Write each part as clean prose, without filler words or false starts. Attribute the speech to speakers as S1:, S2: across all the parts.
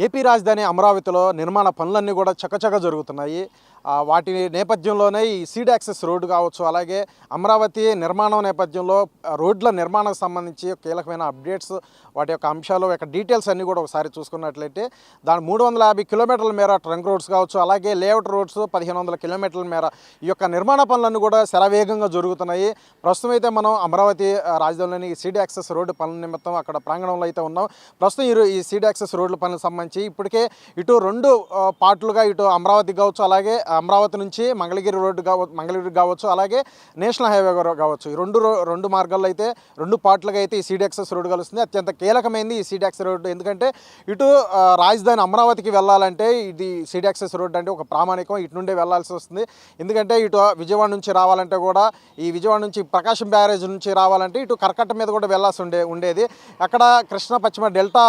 S1: AP రాజధాని అమరావతిలో నిర్మాణ పనులన్నీ కూడా చకచక జరుగుతున్నాయి. వాటి నేపథ్యంలోనే ఈ సీడ్ యాక్సెస్ రోడ్డు కావచ్చు, అలాగే అమరావతి నిర్మాణం నేపథ్యంలో రోడ్ల నిర్మాణానికి సంబంధించి కీలకమైన అప్డేట్స్, వాటి యొక్క అంశాలు యొక్క డీటెయిల్స్ అన్నీ కూడా ఒకసారి చూసుకున్నట్లయితే దాని 350 కిలోమీటర్ల మేర ట్రంక్ రోడ్స్ కావచ్చు, అలాగే లేఅవుట్ రోడ్స్ 1500 కిలోమీటర్ల మేర ఈ యొక్క నిర్మాణ పనులన్నీ కూడా శరవేగంగా జరుగుతున్నాయి. ప్రస్తుతం అయితే మనం అమరావతి రాజధానిలోని సీడ్ యాక్సెస్ రోడ్డు పనుల నిమిత్తం అక్కడ ప్రాంగణంలో అయితే ఉన్నాం. ప్రస్తుతం ఈ సీడ్ యాక్సెస్ రోడ్ల పనులకు సంబంధించి ఇప్పటికే ఇటు రెండు పార్ట్లుగా ఇటు అమరావతి కావచ్చు, అలాగే అమరావతి నుంచి మంగళగిరి కావచ్చు, అలాగే నేషనల్ హైవే కావచ్చు, ఈ రెండు మార్గాల్లో అయితే రెండు పార్ట్లుగా అయితే ఈ సీడ్ యాక్సెస్ రోడ్డు కలుస్తుంది. అత్యంత కీలకమైంది ఈ సీడ్ యాక్సెస్ రోడ్డు. ఎందుకంటే ఇటు రాజధాని అమరావతికి వెళ్ళాలంటే ఇది సీడ్ యాక్సెస్ రోడ్డు అంటే ఒక ప్రామాణికం. ఇటు నుండే వెళ్లాల్సి వస్తుంది. ఎందుకంటే ఇటు విజయవాడ నుంచి రావాలంటే కూడా, ఈ విజయవాడ నుంచి ప్రకాశం బ్యారేజ్ నుంచి రావాలంటే ఇటు కరకట్ట మీద కూడా వెళ్లాల్సి ఉండేది. అక్కడ కృష్ణా పశ్చిమ డెల్టా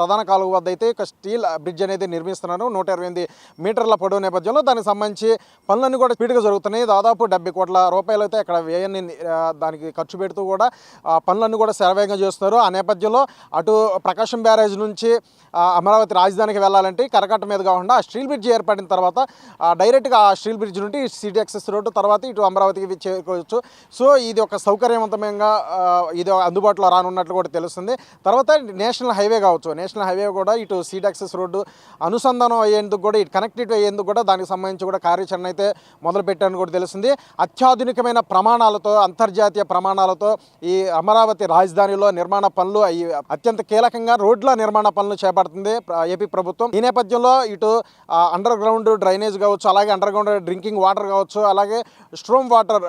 S1: ప్రధాన కాలువ వద్ద అయితే ఒక స్టీల్ బ్రిడ్జ్ అనేది నిర్మిస్తున్నారు. 128 మీటర్ల పొడవు నేపథ్యంలో దానికి సంబంధించి పనులన్నీ కూడా స్పీడ్గా జరుగుతున్నాయి. దాదాపు 70 కోట్ల రూపాయలు అయితే అక్కడ వ్యయాన్ని దానికి ఖర్చు పెడుతూ కూడా పనులన్నీ కూడా శరవేగంగా చేస్తున్నారు. ఆ నేపథ్యంలో అటు ప్రకాశం బ్యారేజ్ నుంచి అమరావతి రాజధానికి వెళ్ళాలంటే కరకట్ట మీద కాకుండా ఆ స్టీల్ బ్రిడ్జ్ ఏర్పడిన తర్వాత డైరెక్ట్గా ఆ స్టీల్ బ్రిడ్జ్ నుండి సీడ్ యాక్సెస్ రోడ్డు, తర్వాత ఇటు అమరావతికి చేరుకోవచ్చు. సో ఇది ఒక సౌకర్యవంతంగా ఇది అందుబాటులో రానున్నట్లు కూడా తెలుస్తుంది. తర్వాత నేషనల్ హైవే కావచ్చు, నేషనల్ హైవే కూడా ఇటు సీడ్ యాక్సెస్ రోడ్డు అనుసంధానం అయ్యేందుకు కూడా, ఇటు కనెక్టివిటీ అయ్యేందుకు కూడా దానికి సంబంధించి కూడా కార్యాచరణ అయితే మొదలుపెట్టారని కూడా తెలుస్తుంది. అత్యాధునికమైన ప్రమాణాలతో, అంతర్జాతీయ ప్రమాణాలతో ఈ అమరావతి రాజధానిలో నిర్మాణ పనులు అత్యంత కీలకంగా రోడ్ల నిర్మాణ పనులు చేపడుతుంది ఏపీ ప్రభుత్వం. ఈ నేపథ్యంలో ఇటు అండర్ గ్రౌండ్ డ్రైనేజ్ కావచ్చు, అలాగే అండర్ గ్రౌండ్ డ్రింకింగ్ వాటర్ కావచ్చు, అలాగే స్ట్రోమ్ వాటర్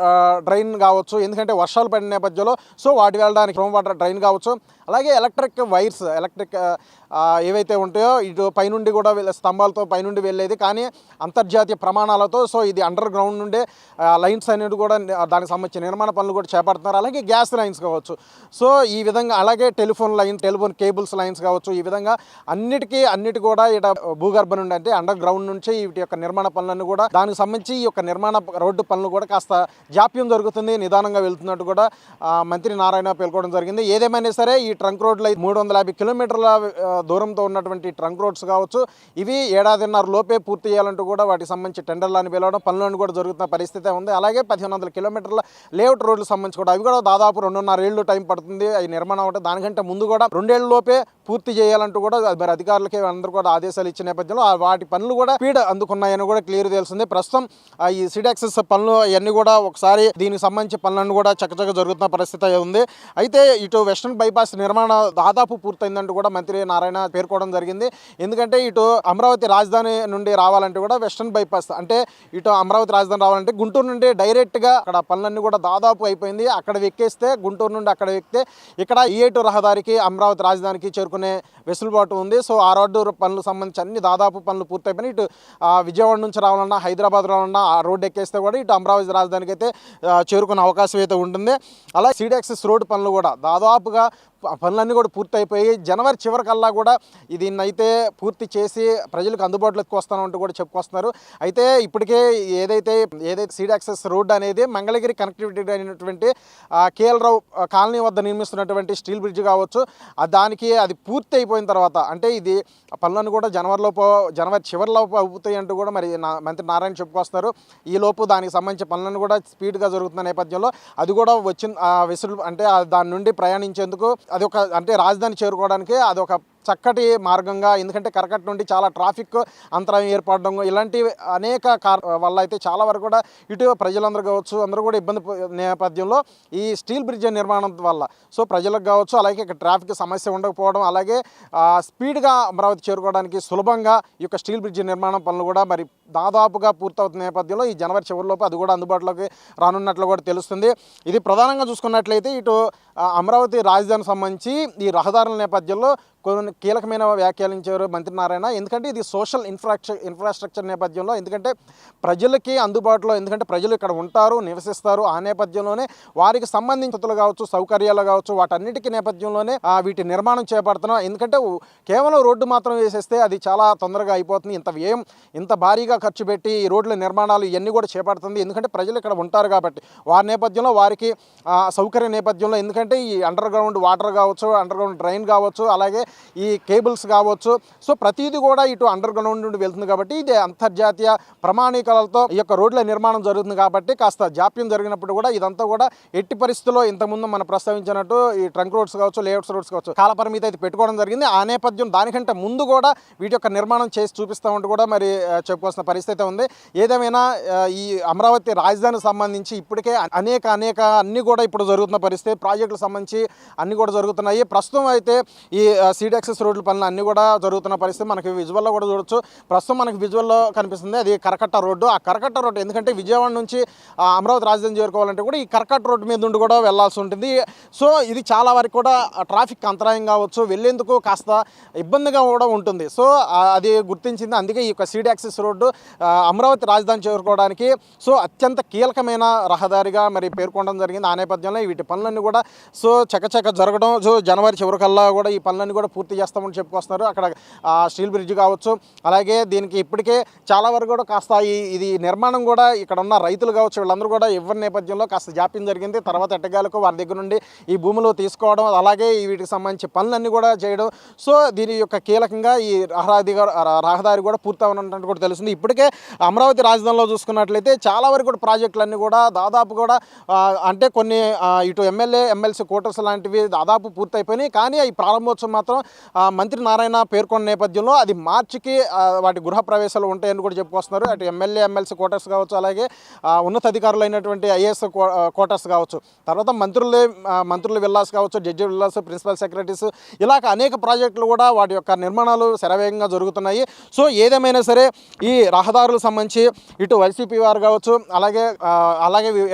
S1: డ్రైన్ కావచ్చు, ఎందుకంటే వర్షాలు పడిన నేపథ్యంలో సో వాటి వెళ్ళడానికి స్ట్రోమ్ వాటర్ డ్రైన్ కావచ్చు, అలాగే ఎలక్ట్రిక్ వైర్స్, ఏవైతే ఉంటాయో ఇటు పైనుండి కూడా స్తంభాలతో పైనుండి వెళ్ళేది, కానీ అంతర్జాతీయ ప్రమాణాలతో సో ఇది అండర్ గ్రౌండ్ నుండే లైన్స్ అనేది కూడా దానికి సంబంధించిన నిర్మాణ పనులు కూడా చేపడుతున్నారు. అలాగే గ్యాస్ లైన్స్ కావచ్చు, సో ఈ విధంగా అలాగే టెలిఫోన్ కేబుల్స్ లైన్స్ కావచ్చు, ఈ విధంగా అన్నిటి కూడా ఇట భూగర్భం నుండి అంటే అండర్ గ్రౌండ్ నుంచి వీటి యొక్క నిర్మాణ పనులన్నీ కూడా దానికి సంబంధించి ఈ యొక్క నిర్మాణ రోడ్డు పనులు కూడా కాస్త జాప్యం జరుగుతుంది, నిదానంగా వెళ్తున్నట్టు కూడా మంత్రి నారాయణ పేర్కొనడం జరిగింది. ఏదేమైనా సరే ఈ ట్రంక్ రోడ్లు 350 కిలోమీటర్ల దూరంతో ఉన్నటువంటి ట్రంక్ రోడ్స్ కావచ్చు, ఇవి ఏడాదిన్నర లోపే పూర్తి చేయాలంటూ కూడా వాటికి సంబంధించి టెండర్లను పిలవడం, పనులను కూడా జరుగుతున్న పరిస్థితి ఉంది. అలాగే 1500 కిలోమీటర్ల లేఅవుట్ రోడ్లకు సంబంధించి కూడా అవి కూడా దాదాపు 2.5 ఏళ్ళు టైం పడుతుంది. అవి నిర్మాణం అంటే దానికంటే ముందు కూడా 2 ఏళ్ళ లోపే పూర్తి చేయాలంటూ కూడా మరి అధికారులకి అందరూ కూడా ఆదేశాలు ఇచ్చిన నేపథ్యంలో వాటి పనులు కూడా స్పీడ్ అందుకున్నాయని కూడా క్లియర్ తెలిసింది. ప్రస్తుతం ఈ సీడ్ యాక్సెస్ పనులు అవన్నీ కూడా ఒకసారి దీనికి సంబంధించి పనులన్నీ కూడా చక్కచక్క జరుగుతున్న పరిస్థితి ఉంది. అయితే ఇటు వెస్టర్న్ బైపాస్ నిర్మాణం దాదాపు పూర్తయిందంటూ కూడా మంత్రి నారాయణ పేర్కోవడం జరిగింది. ఎందుకంటే ఇటు అమరావతి రాజధాని నుండి రావాలంటే కూడా వెస్టర్న్ బైపాస్ అంటే ఇటు అమరావతి రాజధాని రావాలంటే గుంటూరు నుండి డైరెక్ట్గా అక్కడ పనులన్నీ కూడా దాదాపు అయిపోయింది. అక్కడ ఎక్కేస్తే గుంటూరు నుండి అక్కడ ఎక్కితే ఇక్కడ E8 రహదారికి అమరావతి రాజధానికి చేరుకునే వెసులుబాటు ఉంది. సో ఆ రోడ్డు పనులకు సంబంధించి అన్ని దాదాపు పనులు పూర్తయిపోయినాయి. ఇటు విజయవాడ నుంచి రావాలన్నా, హైదరాబాద్ రావాలన్నా ఆ రోడ్డు ఎక్కేస్తే కూడా ఇటు అమరావతి రాజధానికి అయితే చేరుకునే అవకాశం అయితే ఉంటుంది. అలా సీడ్ యాక్సెస్ రోడ్డు పనులు కూడా దాదాపుగా పనులన్నీ కూడా పూర్తి అయిపోయి జనవరి చివరికల్లా కూడా దీన్నైతే పూర్తి చేసి ప్రజలకు అందుబాటులోకి వస్తానంటూ కూడా చెప్పుకొస్తున్నారు. అయితే ఇప్పటికే ఏదైతే సీడ్ యాక్సెస్ రోడ్డు అనేది మంగళగిరి కనెక్టివిటీ అయినటువంటి KL రావు కాలనీ వద్ద నిర్మిస్తున్నటువంటి స్టీల్ బ్రిడ్జ్ కావచ్చు, దానికి అది పూర్తి అయిపోయిన తర్వాత అంటే ఇది పనులను కూడా జనవరి చివరిలోపు అవుతాయి అంటూ కూడా మరి మంత్రి నారాయణ చెప్పుకొస్తున్నారు. ఈలోపు దానికి సంబంధించిన పనులను కూడా స్పీడ్గా జరుగుతున్న నేపథ్యంలో అది కూడా వచ్చిన అంటే దాని నుండి ప్రయాణించేందుకు అది ఒక అంటే రాజధాని చేరుకోవడానికి అది ఒక చక్కటి మార్గంగా, ఎందుకంటే కరకట్ట నుండి చాలా ట్రాఫిక్ అంతరాయం ఏర్పడడం ఇలాంటి అనేక వల్ల అయితే చాలా వరకు కూడా ఇటు ప్రజలందరూ కావచ్చు అందరూ కూడా ఇబ్బంది నేపథ్యంలో ఈ స్టీల్ బ్రిడ్జ్ నిర్మాణం వల్ల సో ప్రజలకు కావచ్చు, అలాగే ఇక్కడ ట్రాఫిక్ సమస్య ఉండకపోవడం, అలాగే స్పీడ్గా అమరావతి చేరుకోవడానికి సులభంగా ఈ యొక్క స్టీల్ బ్రిడ్జ్ నిర్మాణం పనులు కూడా మరి దాదాపుగా పూర్తవుతున్న నేపథ్యంలో ఈ జనవరి చివరిలోపు అది కూడా అందుబాటులోకి రానున్నట్లు కూడా తెలుస్తుంది. ఇది ప్రధానంగా చూసుకున్నట్లయితే ఇటు అమరావతి రాజధానికి సంబంధించి ఈ రహదారుల నేపథ్యంలో కొన్ని కీలకమైన వ్యాఖ్యానించారు మంత్రి నారాయణ. ఎందుకంటే ఇది సోషల్ ఇన్ఫ్రాస్ట్రక్చర్ నేపథ్యంలో, ఎందుకంటే ప్రజలకి అందుబాటులో, ఎందుకంటే ప్రజలు ఇక్కడ ఉంటారు, నివసిస్తారు, ఆ నేపథ్యంలోనే వారికి సంబంధించిన కావచ్చు, సౌకర్యాలు కావచ్చు, వాటన్నిటికీ నేపథ్యంలోనే వీటి నిర్మాణం చేపడుతున్నాం. ఎందుకంటే కేవలం రోడ్డు మాత్రం వేసేస్తే అది చాలా తొందరగా అయిపోతుంది. ఇంత భారీగా ఖర్చు పెట్టి ఈ రోడ్ల నిర్మాణాలు ఇవన్నీ కూడా చేపడుతుంది. ఎందుకంటే ప్రజలు ఇక్కడ ఉంటారు కాబట్టి వారి నేపథ్యంలో వారికి సౌకర్య నేపథ్యంలో, ఎందుకంటే ఈ అండర్ గ్రౌండ్ వాటర్ కావచ్చు, అండర్ గ్రౌండ్ డ్రైన్ కావచ్చు, అలాగే ఈ కేబుల్స్ కావచ్చు, సో ప్రతిదీ కూడా ఇటు అండర్ గ్రౌండ్ నుండి వెళ్తుంది కాబట్టి ఇది అంతర్జాతీయ ప్రమాణికాలతో ఈ యొక్క రోడ్ల నిర్మాణం జరుగుతుంది కాబట్టి కాస్త జాప్యం జరిగినప్పుడు కూడా ఇదంతా కూడా ఎట్టి పరిస్థితుల్లో ఇంతకుముందు మనం ప్రస్తావించినట్టు ఈ ట్రంక్ రోడ్స్ కావచ్చు, లేఅవుట్స్ రోడ్స్ కావచ్చు కాలపరిమితి అయితే పెట్టుకోవడం జరిగింది. ఆ నేపథ్యం దానికంటే ముందు కూడా వీటి యొక్క నిర్మాణం చేసి చూపిస్తామంటూ కూడా మరి చెప్పుకోవాల్సిన పరిస్థితి ఉంది. ఏదేమైనా ఈ అమరావతి రాజధానికి సంబంధించి ఇప్పటికే అనేక అన్ని కూడా ఇప్పుడు జరుగుతున్న పరిస్థితి, ప్రాజెక్టులకు సంబంధించి అన్ని కూడా జరుగుతున్నాయి. ప్రస్తుతం అయితే ఈ సీడ్ యాక్సెస్ రోడ్ల పనులు అన్ని కూడా జరుగుతున్న పరిస్థితి మనకి విజువల్లో కూడా చూడొచ్చు. ప్రస్తుతం మనకి విజువల్లో కనిపిస్తుంది అది కరకట్ట రోడ్డు. ఆ కరకట్ట రోడ్డు ఎందుకంటే విజయవాడ నుంచి అమరావతి రాజధాని చేరుకోవాలంటే కూడా ఈ కరకట్ట రోడ్డు మీద నుండి కూడా వెళ్లాల్సి ఉంటుంది. సో ఇది చాలా వరకు కూడా ట్రాఫిక్ అంతరాయం కావచ్చు, వెళ్ళేందుకు కాస్త ఇబ్బందిగా కూడా ఉంటుంది. సో అది గుర్తించింది. అందుకే ఈ యొక్క సీడ్ యాక్సెస్ రోడ్డు అమరావతి రాజధాని చేరుకోవడానికి సో అత్యంత కీలకమైన రహదారిగా మరి పేర్కొనడం జరిగింది. ఆ నేపథ్యంలో వీటి పనులన్నీ కూడా సో చకచక జరగడం, సో జనవరి చివరికల్లా కూడా ఈ పనులన్నీ కూడా పూర్తి చేస్తామని చెప్పుకొస్తున్నారు. అక్కడ స్టీల్ బ్రిడ్జ్ కావచ్చు, అలాగే దీనికి ఇప్పటికే చాలా వరకు కూడా కాస్త ఇది నిర్మాణం కూడా ఇక్కడ ఉన్న రైతులు కావచ్చు వీళ్ళందరూ కూడా ఇవ్వని నేపథ్యంలో కాస్త జాప్యం జరిగింది. తర్వాత ఎట్టగాలకు వారి దగ్గర నుండి ఈ భూములు తీసుకోవడం, అలాగే వీటికి సంబంధించి పనులన్నీ కూడా చేయడం, సో దీని యొక్క కీలకంగా ఈ రహదారి కూడా పూర్తి అవనున్నట్టు కూడా తెలుస్తుంది. ఇప్పటికే అమరావతి రాజధానిలో చూసుకున్నట్లయితే చాలా వరకు కూడా ప్రాజెక్టులన్నీ కూడా దాదాపు కూడా అంటే కొన్ని ఇటు ఎమ్మెల్సీ క్వార్టర్స్ లాంటివి దాదాపు పూర్తయిపోయినాయి. కానీ ఈ ప్రారంభోత్సవం మాత్రం మంత్రి నారాయణ పేర్కొన్న నేపథ్యంలో అది మార్చికి వాటి గృహ ప్రవేశాలు ఉంటాయని కూడా చెప్పుకొస్తున్నారు. అటు ఎమ్మెల్సీ క్వార్టర్స్ కావచ్చు, అలాగే ఉన్నతాధికారులు అయినటువంటి ఐఏఎస్ క్వార్టర్స్ కావచ్చు, తర్వాత మంత్రుల విల్లాస్ కావచ్చు, జడ్జి విల్లాస్, ప్రిన్సిపల్ సెక్రటరీస్, ఇలాగ అనేక ప్రాజెక్టులు కూడా వాటి యొక్క నిర్మాణాలు శరవేగంగా జరుగుతున్నాయి. సో ఏదేమైనా సరే ఈ రహదారులకు సంబంధించి ఇటు వైసీపీ వారు కావచ్చు, అలాగే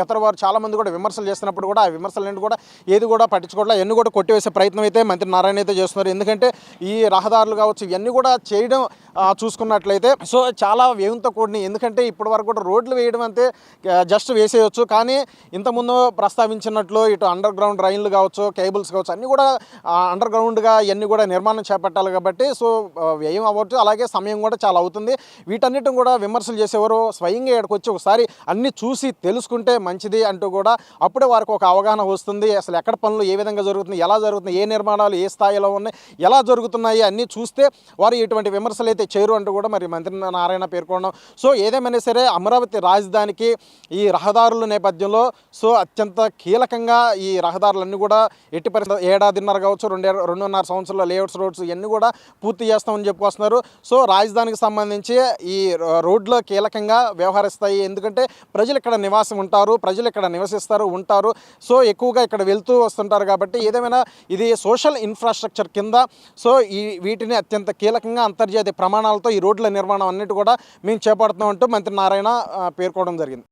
S1: ఇతర వారు చాలామంది కూడా విమర్శలు చేస్తున్నప్పుడు కూడా ఆ విమర్శలన్నీ కూడా ఏది కూడా పట్టించుకోవట్లేదు, ఎన్ని కూడా కొట్టివేసే ప్రయత్నం అయితే మంత్రి నారాయణ అయితే చేస్తున్నారు. ఎందుకంటే ఈ రహదారులు కావచ్చు ఇవన్నీ కూడా చేయడం చూసుకున్నట్లయితే సో చాలా వ్యయంతో కూడినాయి. ఎందుకంటే ఇప్పటి వరకు కూడా రోడ్లు వేయడం అంతే జస్ట్ వేసేయచ్చు, కానీ ఇంతకుముందు ప్రస్తావించినట్లు ఇటు అండర్ గ్రౌండ్ రైన్లు కావచ్చు, కేబుల్స్ కావచ్చు అన్నీ కూడా అండర్ గ్రౌండ్గా ఇవన్నీ కూడా నిర్మాణం చేపట్టాలి కాబట్టి సో వ్యయం అవ్వచ్చు, అలాగే సమయం కూడా చాలా అవుతుంది. వీటన్నిటిని కూడా విమర్శలు చేసేవారు స్వయంగా ఇక్కడికి వచ్చి ఒకసారి అన్నీ చూసి తెలుసుకుంటే మంచిది అంటూ కూడా అప్పుడే వారికి ఒక అవగాహన వస్తుంది. అసలు ఎక్కడ పనులు ఏ విధంగా జరుగుతుంది, ఎలా జరుగుతుంది, ఏ నిర్మాణాలు ఏ స్థాయిలో ఉన్నాయి, ఎలా జరుగుతున్నాయి అన్నీ చూస్తే వారు ఇటువంటి విమర్శలు అయితే చేరు అంటూ కూడా మరి మంత్రి నారాయణ పేర్కొనడం. సో ఏదేమైనా సరే అమరావతి రాజధానికి ఈ రహదారుల నేపథ్యంలో సో అత్యంత కీలకంగా ఈ రహదారులన్నీ కూడా ఎట్టి పరిస్థితి ఏడాదిన్నర కావచ్చు, 2.5 సంవత్సరాల లేఅవుట్స్ రోడ్స్ ఇవన్నీ కూడా పూర్తి చేస్తామని చెప్పుకొస్తున్నారు. సో రాజధానికి సంబంధించి ఈ రోడ్లు కీలకంగా వ్యవహరిస్తాయి. ఎందుకంటే ప్రజలు ఇక్కడ నివాసం ఉంటారు, ప్రజలు ఇక్కడ నివసిస్తారు ఉంటారు, సో ఎక్కువగా ఇక్కడ వెళ్తూ వస్తుంటారు కాబట్టి ఏదేమైనా ఇది సోషల్ ఇన్ఫ్రాస్ట్రక్చర్ కింద సో వీటిని అత్యంత కీలకంగా అంతర్జాతీయ ప్రమాణాలతో ఈ రోడ్ల నిర్మాణం అన్నిటి కూడా మేము చేపడుతున్నామంటూ మంత్రి నారాయణ పేర్కోవడం జరిగింది.